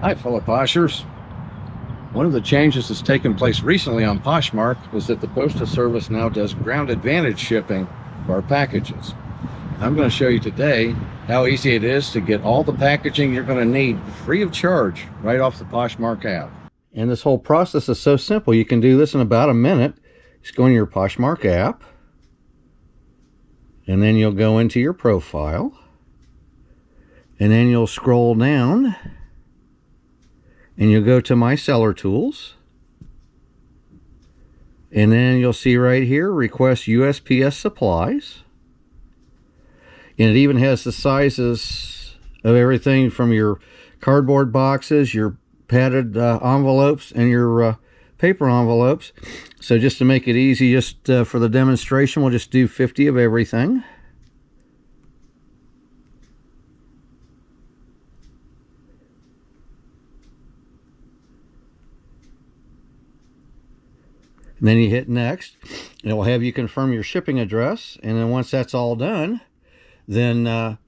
Hi, fellow Poshers. One of the changes that's taken place recently on Poshmark was that the Postal Service now does Ground Advantage shipping for our packages. And I'm going to show you today how easy it is to get all the packaging you're going to need free of charge right off the Poshmark app. And this whole process is so simple. You can do this in about a minute. Just go into your Poshmark app, and then you'll go into your profile, and then you'll scroll down and you'll go to My Seller Tools, and then you'll see right here, Request USPS Supplies. And it even has the sizes of everything from your cardboard boxes, your padded envelopes, and your paper envelopes. So just to make it easy, just for the demonstration, we'll just do 50 of everything. And then you hit next, and it will have you confirm your shipping address. And then once that's all done, then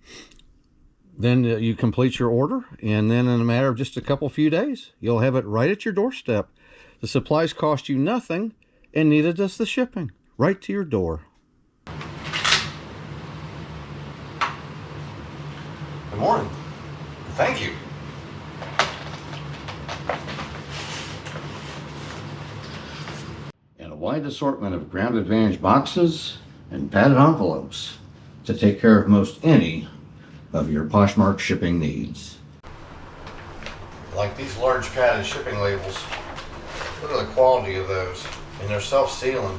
you complete your order, and then in a matter of just a few days, you'll have it right at your doorstep. The supplies cost you nothing, and neither does the shipping, right to your door. Good morning. Thank you. And a wide assortment of Ground Advantage boxes and padded envelopes to take care of most any of your Poshmark shipping needs. Like these large padded shipping labels, look at the quality of those, and they're self-sealing.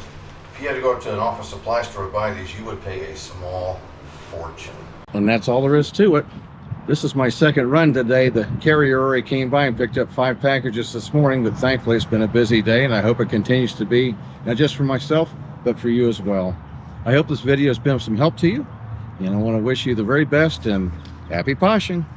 If you had to go to an office supply store to buy these, you would pay a small fortune. And that's all there is to it. This is my second run today. The carrier already came by and picked up 5 packages this morning, but thankfully it's been a busy day, and I hope it continues to be, not just for myself, but for you as well. I hope this video has been of some help to you, and I want to wish you the very best and happy poshing.